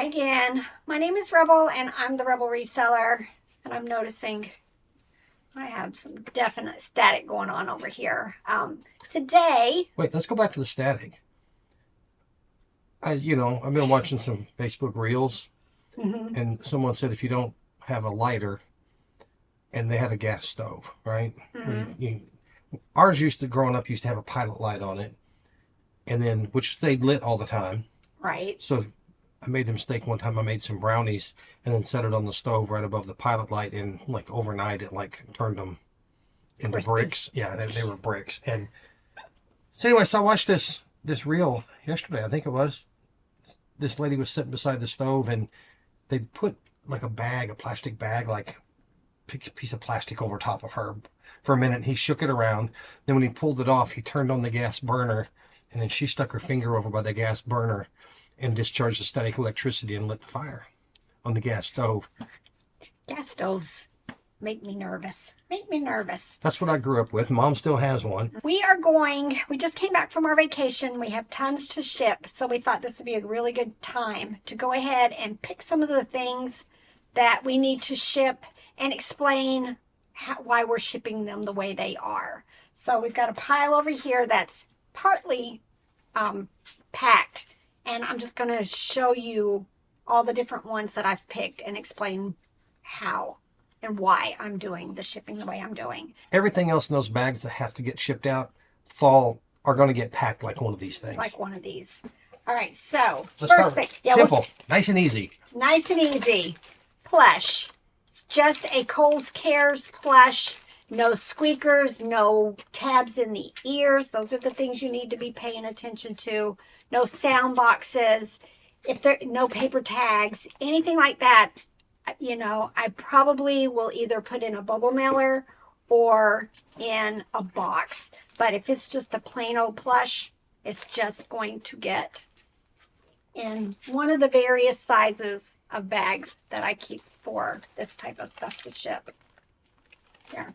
Hi again. My name is Rebel and I'm the Rebel Reseller, and I'm noticing I have some definite static going on over here. Today... Wait, let's go back to the static. I've been watching some Facebook Reels, and someone said if you don't have a lighter, and they had a gas stove, right? Ours growing up, used to have a pilot light on it, and then, which stayed lit all the time. Right. So I made the mistake one time. I made some brownies and then set it on the stove right above the pilot light, and like overnight it turned them into Crispy. bricks. Yeah, they were bricks. And so anyway, so I watched this reel yesterday, I think it was. This lady was sitting beside the stove, and they put like a plastic bag, like a piece of plastic over top of her for a minute. He shook it around. Then when he pulled it off, he turned on the gas burner, and then she stuck her finger over by the gas burner and discharged the static electricity and lit the fire on the gas stove. Gas stoves make me nervous. Make me nervous. That's what I grew up with. Mom still has one. We just came back from our vacation. We have tons to ship, so we thought this would be a really good time to go ahead and pick some of the things that we need to ship and explain why we're shipping them the way they are. So we've got a pile over here that's partly packed, and I'm just going to show you all the different ones that I've picked and explain how and why I'm doing the shipping the way I'm doing. Everything else in those bags that have to get shipped out are going to get packed like one of these things. Like one of these. All right, so Let's first thing. Simple. Nice and easy. Nice and easy. Plush. It's just a Kohl's Cares plush. No squeakers, no tabs in the ears. Those are the things you need to be paying attention to. No sound boxes. No paper tags, anything like that. I probably will either put in a bubble mailer or in a box. But if it's just a plain old plush, it's just going to get in one of the various sizes of bags that I keep for this type of stuff to ship. There.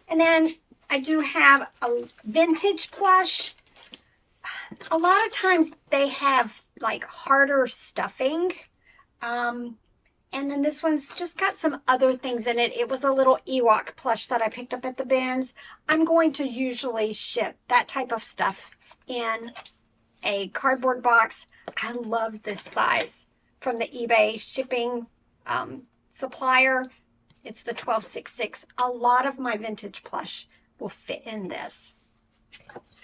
And then I do have a vintage plush. A lot of times they have like harder stuffing. And then this one's just got some other things in it. It was a little Ewok plush that I picked up at the bins. I'm going to usually ship that type of stuff in a cardboard box. I love this size from the eBay shipping supplier. It's the 1266. A lot of my vintage plush will fit in this.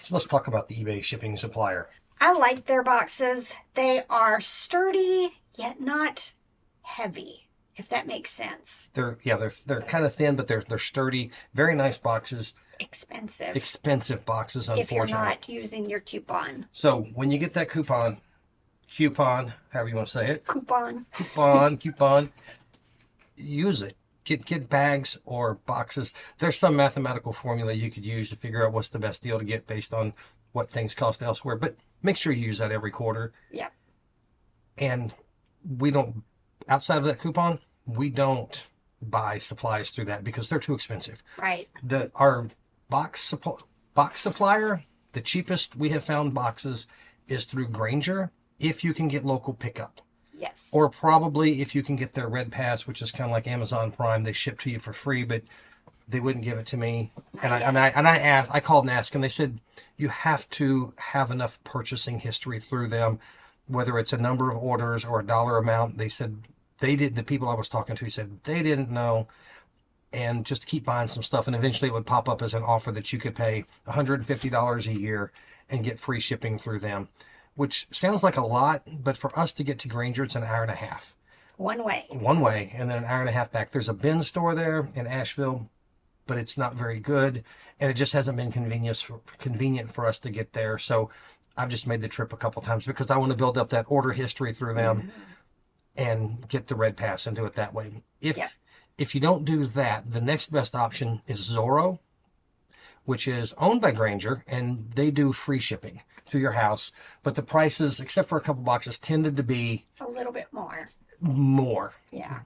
So let's talk about the eBay shipping supplier. I like their boxes. They are sturdy, yet not heavy, if that makes sense. They're kind of thin, but they're sturdy. Very nice boxes. Expensive boxes, unfortunately. If you're not using your coupon. So when you get that coupon, however you want to say it. Coupon. Use it. Get bags or boxes. There's some mathematical formula you could use to figure out what's the best deal to get based on what things cost elsewhere. But make sure you use that every quarter. Yeah. And outside of that coupon, we don't buy supplies through that because they're too expensive. Right. Our box supplier, the cheapest we have found boxes is through Grainger, if you can get local pickup. Yes. Or probably if you can get their Red Pass, which is kind of like Amazon Prime. They ship to you for free, but they wouldn't give it to me. And I called and asked, and they said you have to have enough purchasing history through them, whether it's a number of orders or a dollar amount. They said the people I was talking to said they didn't know, and just keep buying some stuff, and eventually it would pop up as an offer that you could pay $150 a year and get free shipping through them. Which sounds like a lot, but for us to get to Grainger, it's an hour and a half. One way, and then an hour and a half back. There's a bin store there in Asheville, but it's not very good, and it just hasn't been convenient for us to get there. So I've just made the trip a couple times because I want to build up that order history through them and get the Red Pass and do it that way. If you don't do that, the next best option is Zorro, which is owned by Grainger, and they do free shipping to your house. But the prices, except for a couple boxes, tended to be a little bit more. Yeah.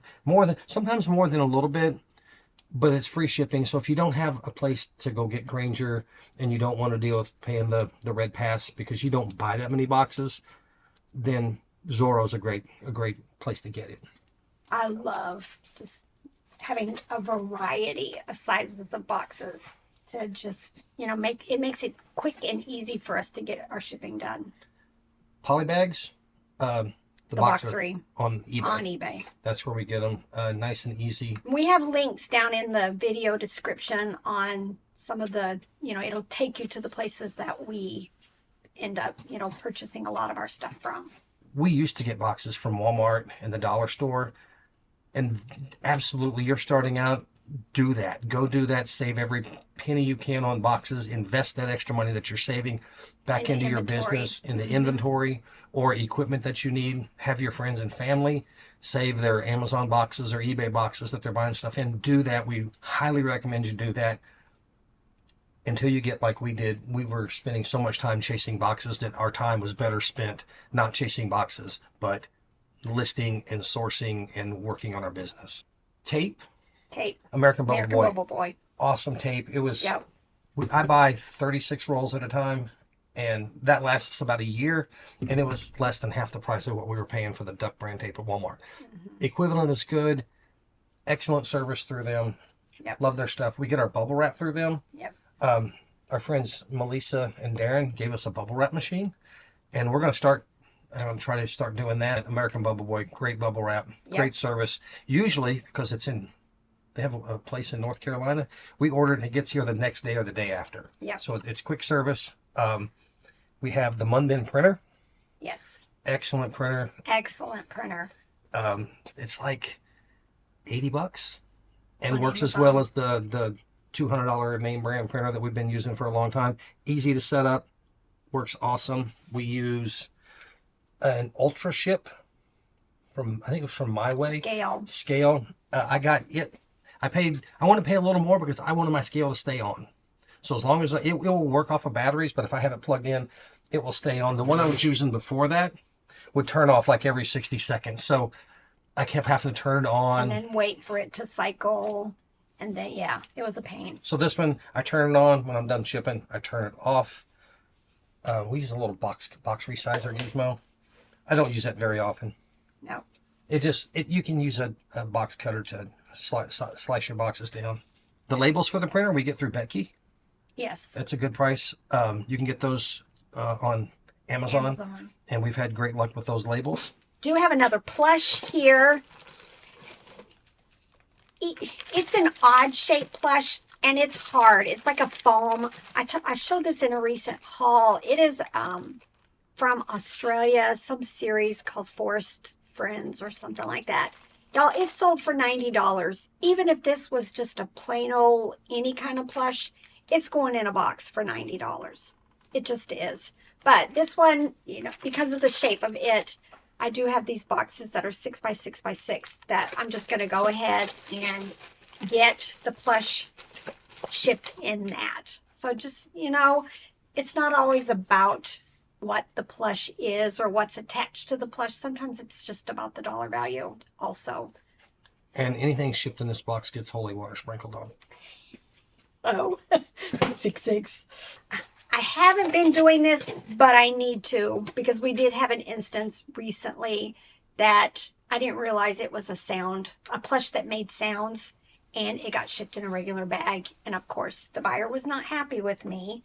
Sometimes more than a little bit, but it's free shipping. So if you don't have a place to go get Grainger and you don't want to deal with paying the Red Pass because you don't buy that many boxes, then Zorro's a great place to get it. I love just having a variety of sizes of boxes to just, makes it quick and easy for us to get our shipping done. Polybags, the Boxery on eBay. On eBay. That's where we get them, nice and easy. We have links down in the video description on some of the, it'll take you to the places that we end up, purchasing a lot of our stuff from. We used to get boxes from Walmart and the dollar store, and absolutely, you're starting out, do that. Go do that. Save every penny you can on boxes. Invest that extra money that you're saving back into your business, into inventory or equipment that you need. Have your friends and family save their Amazon boxes or eBay boxes that they're buying stuff in. Do that. We highly recommend you do that. Until you get like we did, we were spending so much time chasing boxes that our time was better spent not chasing boxes, but listing and sourcing and working on our business. Tape. American Bubble Boy. Awesome tape. It was, I buy 36 rolls at a time, and that lasts us about a year, and it was less than half the price of what we were paying for the Duck brand tape at Walmart. Equivalent is good. Excellent service through them. Love their stuff. We get our bubble wrap through them. Our friends Melissa and Darren gave us a bubble wrap machine, and we're going to try to start doing that. American Bubble Boy, great bubble wrap, great service. Usually, because they have a place in North Carolina, we order it and it gets here the next day or the day after. So it's quick service. We have the Munbin printer. Excellent printer. It's like $80 and works as well as the $200 name brand printer that we've been using for a long time. Easy to set up, works awesome. We use an Ultra Ship from, I think it was from My Way. Scale. I got it. I want to pay a little more because I wanted my scale to stay on. So as long as it will work off of batteries, but if I have it plugged in, it will stay on. The one I was using before that would turn off like every 60 seconds. So I kept having to turn it on. And then wait for it to cycle. And then, it was a pain. So this one, I turn it on. When I'm done shipping, I turn it off. We use a little box resizer gizmo. I don't use that very often. No. You can use a box cutter to slice your boxes down. The labels for the printer we get through Becky. That's a good price. You can get those on Amazon. And we've had great luck with those labels. Do have another plush here. It's an odd shaped plush, and it's hard. It's like a foam. I showed this in a recent haul. It is from Australia, some series called Forest Friends or something like that. Y'all, it's sold for $90. Even if this was just a plain old any kind of plush, it's going in a box for $90. It just is. But this one, because of the shape of it, I do have these boxes that are 6 by 6 by 6 that I'm just going to go ahead and get the plush shipped in that. So just, it's not always about what the plush is or what's attached to the plush. Sometimes it's just about the dollar value also. And anything shipped in this box gets holy water sprinkled on it. Oh, 666. I haven't been doing this, but I need to, because we did have an instance recently that I didn't realize it was a plush that made sounds, and it got shipped in a regular bag. And of course, the buyer was not happy with me.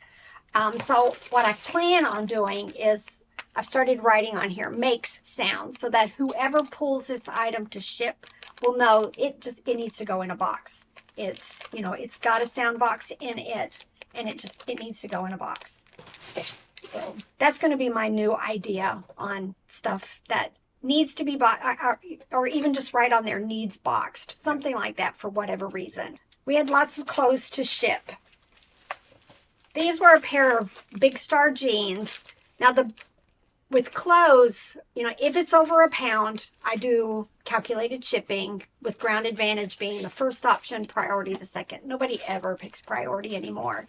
So what I plan on doing is I've started writing on here, makes sounds, so that whoever pulls this item to ship will know it needs to go in a box. It's got a sound box in it, and it needs to go in a box. So that's going to be my new idea on stuff that needs to be bought, or even just write on there, needs boxed. Something like that for whatever reason. We had lots of clothes to ship. These were a pair of Big Star jeans. Now, with clothes, if it's over a pound, I do calculated shipping, with Ground Advantage being the first option, priority the second. Nobody ever picks priority anymore.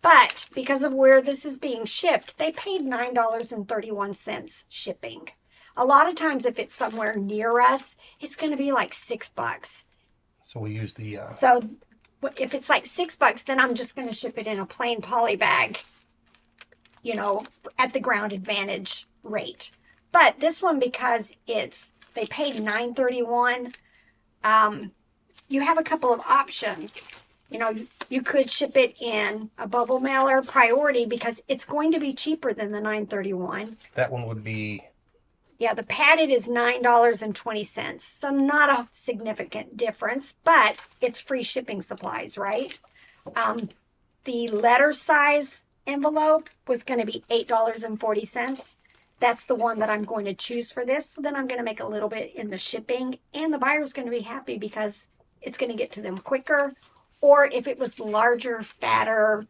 But because of where this is being shipped, they paid $9.31 shipping. A lot of times, if it's somewhere near us, it's going to be like $6. So we use the... So if it's like $6, then I'm just going to ship it in a plain poly bag, at the Ground Advantage rate. But this one, because they paid $9.31, you have a couple of options. You know, you could ship it in a bubble mailer priority because it's going to be cheaper than the $9.31. That one would be... Yeah, the padded is $9.20. So not a significant difference, but it's free shipping supplies, right? The letter size envelope was going to be $8.40. That's the one that I'm going to choose for this. So then I'm going to make a little bit in the shipping, and the buyer's going to be happy because it's going to get to them quicker. Or if it was larger, fatter,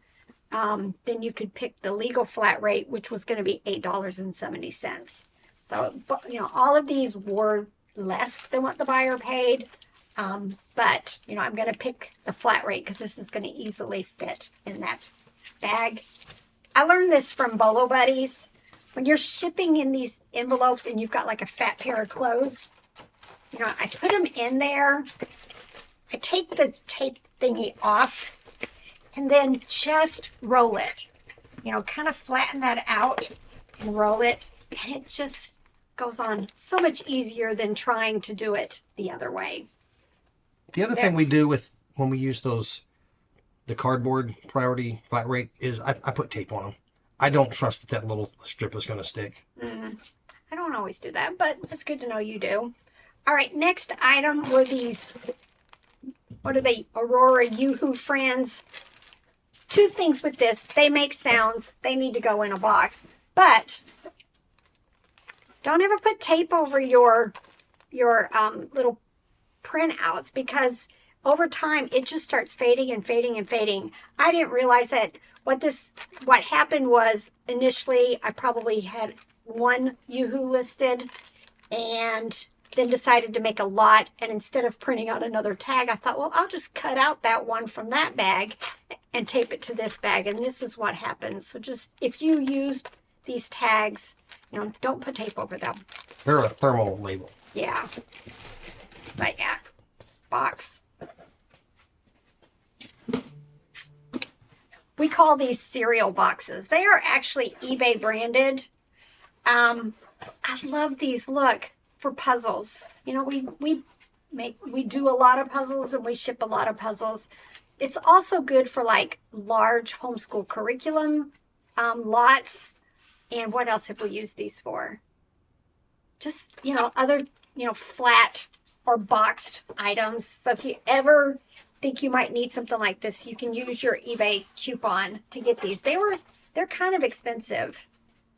then you could pick the legal flat rate, which was going to be $8.70. So, you know, all of these were less than what the buyer paid. But, you know, I'm going to pick the flat rate because this is going to easily fit in that bag. I learned this from Bolo Buddies. When you're shipping in these envelopes and you've got like a fat pair of clothes, you know, I put them in there. I take the tape thingy off and then just roll it. You know, kind of flatten that out and roll it. And it just goes on so much easier than trying to do it the other way. The other thing we do with when we use the cardboard priority flat rate is I put tape on them. I don't trust that little strip is going to stick. I don't always do that, but it's good to know you do. All right, next item were these, what are they, Aurora Yoo-Hoo Friends. Two things with this. They make sounds. They need to go in a box. But don't ever put tape over your little printouts because over time it just starts fading and fading and fading. I didn't realize that what happened was initially I probably had one Yoo-Hoo listed and then decided to make a lot, and instead of printing out another tag, I thought, well, I'll just cut out that one from that bag and tape it to this bag, and this is what happens. So just, if you use these tags, you know, don't put tape over them. They're a thermal label. Yeah. But yeah, box. We call these cereal boxes. They are actually eBay branded. I love these. Look, for puzzles. You know, we do a lot of puzzles and we ship a lot of puzzles. It's also good for like large homeschool curriculum lots. And what else have we used these for? Just, you know, other, you know, flat or boxed items. So if you ever think you might need something like this, you can use your eBay coupon to get these. They're kind of expensive.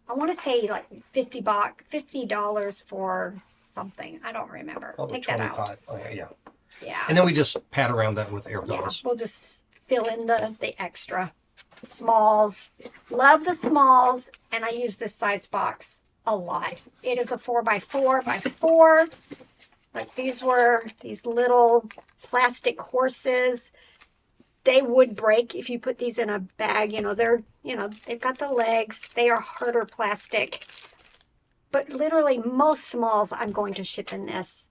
I want to say like $50 for something. I don't remember. Probably Take that 25. out. Oh, yeah. Yeah. And then we just pat around that with air Yeah, pillows. we'll just fill in the extra. Smalls. Love the smalls, and I use this size box a lot. It is a 4x4 by 4. Like these were these little plastic horses. They would break if you put these in a bag. You know, they've got the legs. They are harder plastic. But literally most smalls I'm going to ship in this.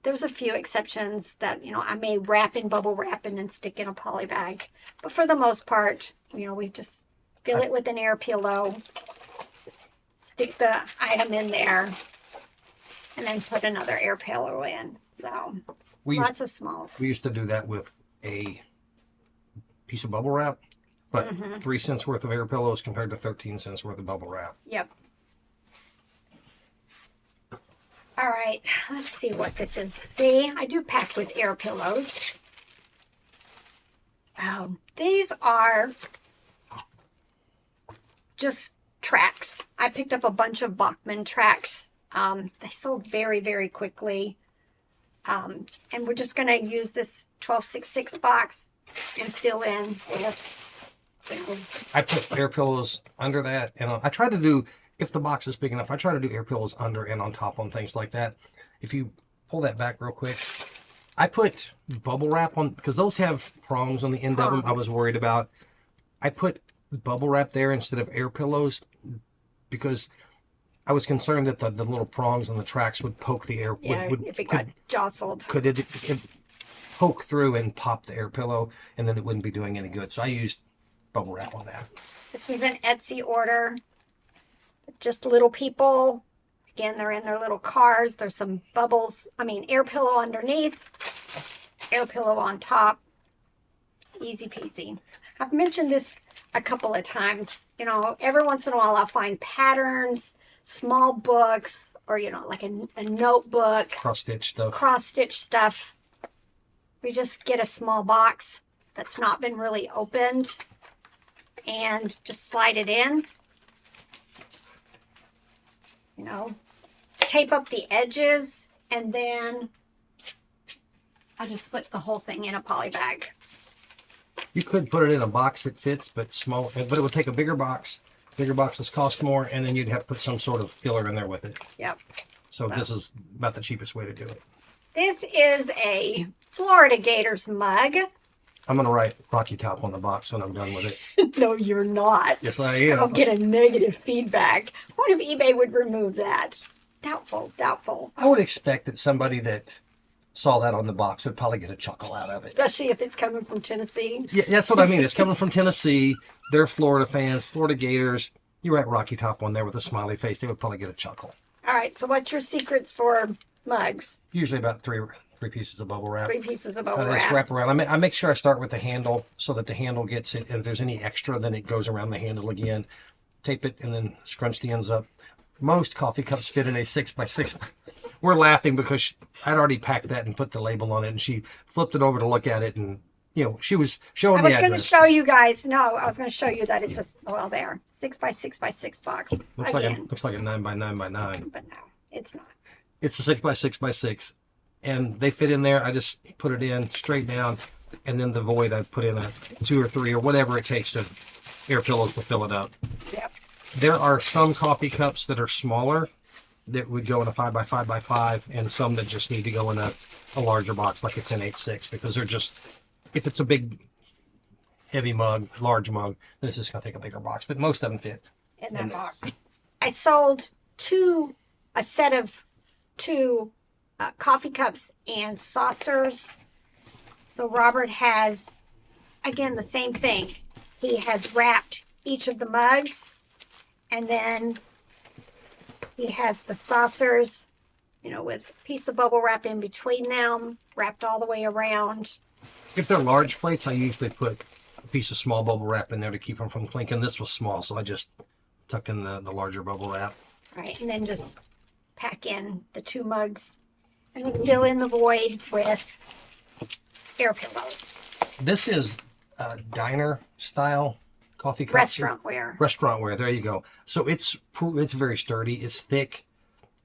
There's a few exceptions that, you know, I may wrap in bubble wrap and then stick in a poly bag. But for the most part, you know, we just fill it with an air pillow, stick the item in there, and then put another air pillow in. So lots of smalls. We used to do that with a piece of bubble wrap, but 3 cents worth of air pillows compared to 13 cents worth of bubble wrap. Yep. All right, let's see what this is. See, I do pack with air pillows. These are just tracks. I picked up a bunch of Bachman tracks. They sold very, very quickly. And we're just going to use this 1266 box and fill in with, I put air pillows under that, and I try to do, if the box is big enough, I try to do air pillows under and on top on things like that. If you pull that back real quick, I put bubble wrap on, because those have prongs on the end of them I was worried about. I put bubble wrap there instead of air pillows because I was concerned that the little prongs on the tracks would poke the air. if it got jostled. Could it poke through and pop the air pillow, and then it wouldn't be doing any good. So I used bubble wrap on that. This was an Etsy order. Just little people. Again, they're in their little cars. There's some air pillow underneath, air pillow on top. Easy peasy. I've mentioned this a couple of times. You know, every once in a while I'll find patterns, small books, or, you know, like a notebook. Cross-stitch stuff. We just get a small box that's not been really opened and just slide it in. You know, tape up the edges, and then I just slip the whole thing in a poly bag. You could put it in a box that fits, but small. But it would take a bigger box. Bigger boxes cost more, and then you'd have to put some sort of filler in there with it. Yep. So this is about the cheapest way to do it. This is a Florida Gators mug. I'm going to write Rocky Top on the box when I'm done with it. No, you're not. Yes, I am. I'll get a negative feedback. What if eBay would remove that? Doubtful, doubtful. I would expect that somebody that saw that on the box would probably get a chuckle out of it. Especially if it's coming from Tennessee. Yeah, that's what I mean. It's coming from Tennessee. They're Florida fans, Florida Gators. You write Rocky Top on there with a smiley face, they would probably get a chuckle. All right, so what's your secrets for mugs? Usually about three pieces of bubble wrap. 3 pieces of bubble Just wrap. wrap around. I make sure I start with the handle so that the handle gets it. And if there's any extra, then it goes around the handle again. Tape it and then scrunch the ends up. Most coffee cups fit in a 6x6. We're laughing because I'd already packed that and put the label on it, and she flipped it over to look at it, and you know she was showing the address. I was going to show you guys. No, I was going to show you that it's there 6x6x6 box. Looks like a 9x9x9. But no, it's not. It's a 6x6x6, and they fit in there. I just put it in straight down, and then the void I put in a 2 or 3 or whatever it takes to air pillows to fill it up. Yep. There are some coffee cups that are smaller that would go in a 5x5x5, and some that just need to go in a larger box like it's in 8.6, because they're just, if it's a big heavy mug, large mug, then it's just going to take a bigger box, but most of them fit in that box. I sold a set of 2 coffee cups and saucers. So Robert has, again, the same thing. He has wrapped each of the mugs, and then he has the saucers, you know, with a piece of bubble wrap in between them, wrapped all the way around. If they're large plates, I usually put a piece of small bubble wrap in there to keep them from clinking. This was small, so I just tucked in the larger bubble wrap. Right, and then just pack in the 2 mugs and then fill in the void with air pillows. This is diner style coffee cup. Restaurant wear. There you go. So it's very sturdy. It's thick.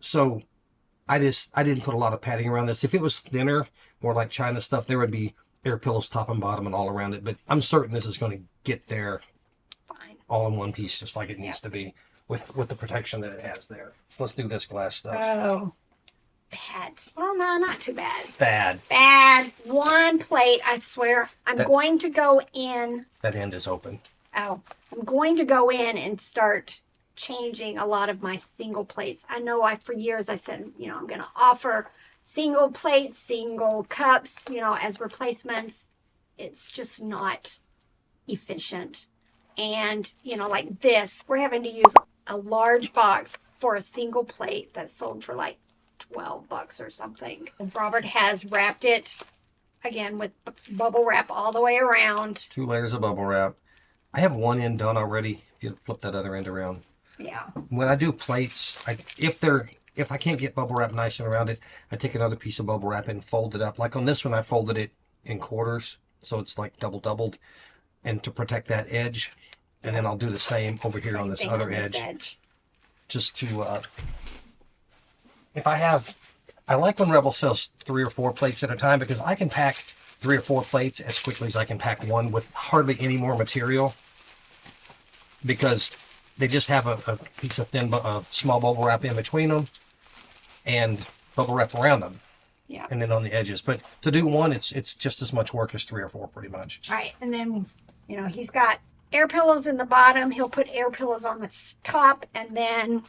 So I didn't put a lot of padding around this. If it was thinner, more like China stuff, there would be air pillows top and bottom and all around it. But I'm certain this is going to get there fine, all in one piece, just like it needs to be, with the protection that it has there. Let's do this glass stuff. Oh, bad. Well, no, not too bad. Bad. 1 plate, I swear. I'm going to go in. That end is open. Oh, I'm going to go in and start changing a lot of my single plates. I know for years I said, you know, I'm going to offer single plates, single cups, you know, as replacements. It's just not efficient. And, you know, like this, we're having to use a large box for a single plate that's sold for like $12 or something. And Robert has wrapped it, again, with bubble wrap all the way around. 2 layers of bubble wrap. I have one end done already. If you flip that other end around. Yeah. When I do plates, if I can't get bubble wrap nice and around it, I take another piece of bubble wrap and fold it up. Like on this one, I folded it in quarters, so it's like doubled, and to protect that edge. And then I'll do the same over here on this other edge. Just to, I like when Rebel sells 3 or 4 plates at a time, because I can pack 3 or 4 plates as quickly as I can pack one with hardly any more material, because they just have a piece of thin, small bubble wrap in between them and bubble wrap around them. Yeah. And then on the edges. But to do one, it's just as much work as 3 or 4 pretty much. Right. And then, you know, he's got air pillows in the bottom. He'll put air pillows on the top, and then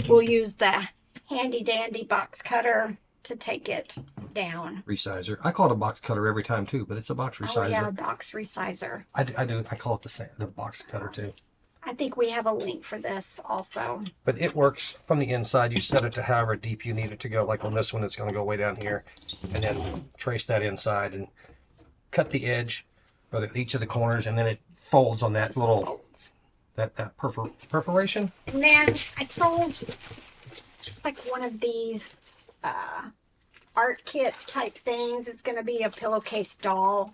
we'll use the handy dandy box cutter to take it down. Resizer. I call it a box cutter every time too, but it's a box resizer. Oh yeah, box resizer. I call it the box cutter too. I think we have a link for this also. But it works from the inside. You set it to however deep you need it to go. Like on this one, it's going to go way down here. And then trace that inside and cut the edge for each of the corners. And then it folds on that little, that perforation. And then I sold just like one of these art kit type things. It's going to be a pillowcase doll.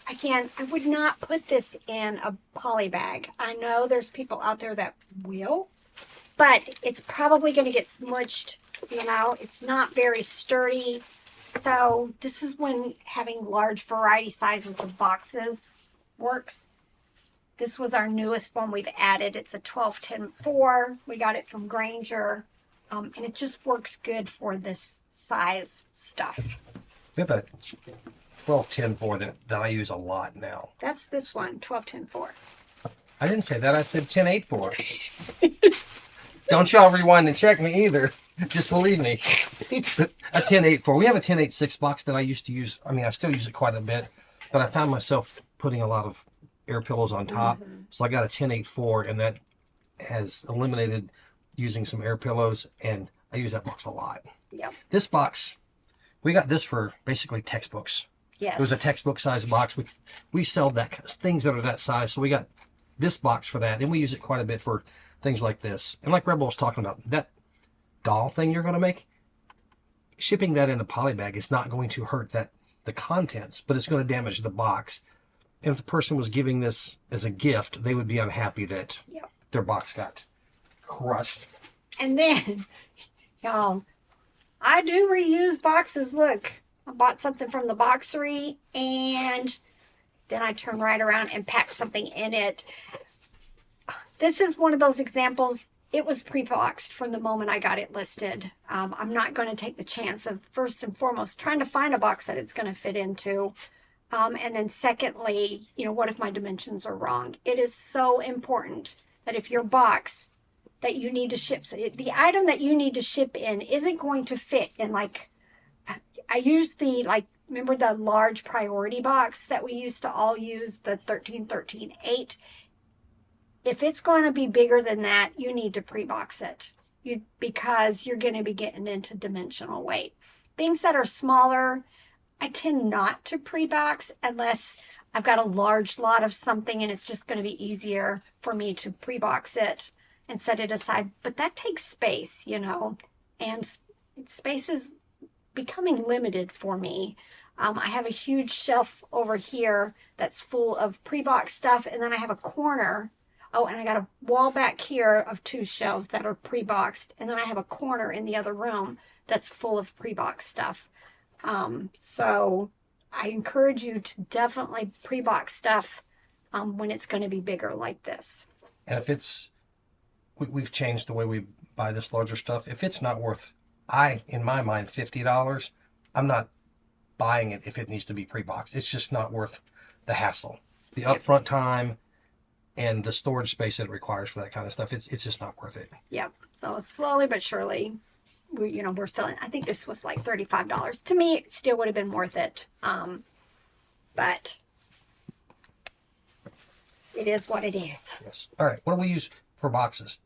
Again, I would not put this in a poly bag. I know there's people out there that will, but it's probably going to get smushed. You know, it's not very sturdy. So this is when having large variety sizes of boxes works. This was our newest one we've added. It's a 12-10-4. We got it from Granger. And it just works good for this size stuff. We have a 12-10-4 that I use a lot now. That's this one, 12-10-4. I didn't say that. I said 10-8-4. Don't y'all rewind and check me either. Just believe me. A 10-8-4. We have a 10-8-6 box that I used to use. I mean, I still use it quite a bit, but I found myself putting a lot of air pillows on top. So I got a 10-8-4, and that has eliminated using some air pillows, and I use that box a lot. Yep. This box, we got this for basically textbooks. Yes. It was a textbook size box. We sell things that are that size, so we got this box for that, and we use it quite a bit for things like this. And like Rebel was talking about, that doll thing you're going to make, shipping that in a poly bag is not going to hurt the contents, but it's going to damage the box. And if the person was giving this as a gift, they would be unhappy that their box got crushed. And then, y'all, I do reuse boxes. Look, I bought something from the boxery, and then I turn right around and pack something in it. This is one of those examples. It was pre-boxed from the moment I got it listed. I'm not going to take the chance of, first and foremost, trying to find a box that it's going to fit into. And then secondly, you know, what if my dimensions are wrong? It is so important that if your box that you need to ship, the item that you need to ship in isn't going to fit in, like, I use the, like, remember the large priority box that we used to all use, the 13-13-8? If it's going to be bigger than that, you need to pre-box it because you're going to be getting into dimensional weight. Things that are smaller, I tend not to pre-box unless I've got a large lot of something and it's just going to be easier for me to pre-box it and set it aside. But that takes space, you know, and space is becoming limited for me. I have a huge shelf over here that's full of pre-box stuff, and then I have a corner. Oh, and I got a wall back here of 2 shelves that are pre-boxed, and then I have a corner in the other room that's full of pre-box stuff. So I encourage you to definitely pre-box stuff when it's going to be bigger like this. And if it's, we've changed the way we buy this larger stuff. If it's not worth, in my mind, $50, I'm not buying it if it needs to be pre-boxed. It's just not worth the hassle, the upfront time, and the storage space that it requires for that kind of stuff. It's just not worth it. Yep. So slowly but surely, we're selling. I think this was like $35. To me, it still would have been worth it. But it is what it is. Yes. All right. What do we use for boxes?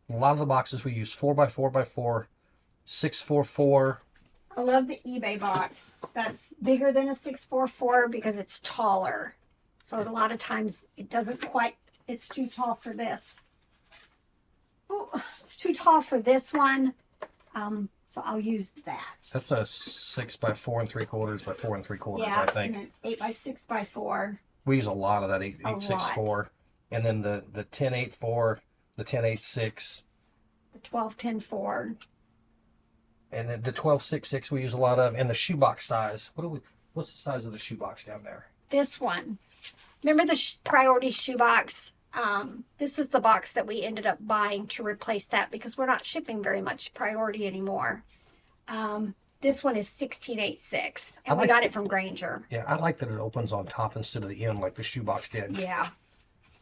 A lot of the boxes we use 4x4x4, 6x4x4. I love the eBay box. That's bigger than a 6x4x4 because it's taller. So a lot of times it doesn't quite, it's too tall for this. Oh, it's too tall for this one. So I'll use that. That's a 6x4 3/4 by 4 3/4, yeah, I think. And then 8x6x4. We use a lot of that 8/6/4, and then the 10/8/4, the 10/8/6, the 12-10-4, and then the 12/6/6 we use a lot of, and the shoebox size. What's the size of the shoebox down there? This one. Remember the priority shoebox? This is the box that we ended up buying to replace that because we're not shipping very much priority anymore. This one is 16/8/6, and we got it from Granger. Yeah, I like that it opens on top instead of the end like the shoebox did. Yeah.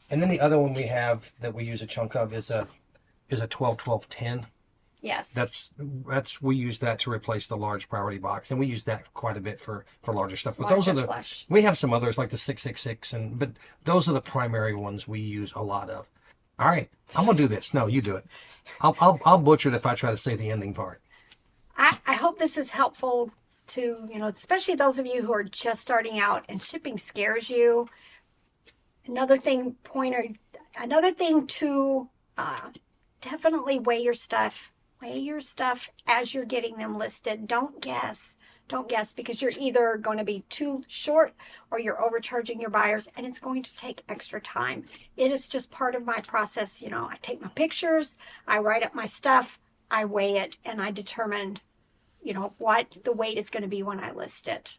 And then the other one we have that we use a chunk of is a 12-12-10. Yes. That's we use that to replace the large priority box, and we use that quite a bit for larger stuff. But those are Larger the plush. we have some others like the 666, but those are the primary ones we use a lot of. All right, I'm gonna do this. No, you do it. I'll butcher it if I try to say the ending part. I hope this is helpful to, especially those of you who are just starting out and shipping scares you. Another thing to definitely weigh your stuff. Weigh your stuff as you're getting them listed. Don't guess. Don't guess, because you're either going to be too short or you're overcharging your buyers, and it's going to take extra time. It is just part of my process. I take my pictures, I write up my stuff, I weigh it, and I determine, what the weight is going to be when I list it.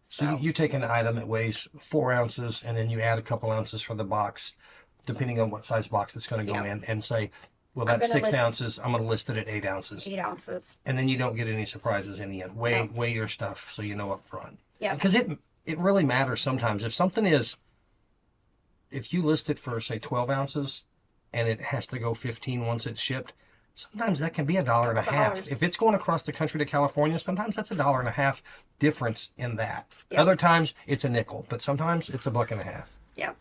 So you take an item that weighs 4 ounces, and then you add a couple ounces for the box, depending on what size box it's going to go in, and say, well, that's 6 ounces. I'm going to list it at 8 ounces. 8 ounces. And then you don't get any surprises in the end. Weigh your stuff so you know up front. Yeah. Because it really matters sometimes. If you list it for, say, 12 ounces, and it has to go 15 once it's shipped, sometimes that can be $1.50. If it's going across the country to California, sometimes that's $1.50 difference in that. Yep. Other times it's a nickel, but sometimes it's $1.50. Yep.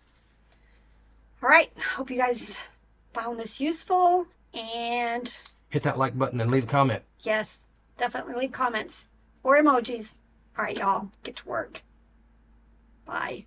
All right. Hope you guys found this useful, and hit that like button and leave a comment. Yes, definitely leave comments or emojis. All right, y'all, get to work. Bye.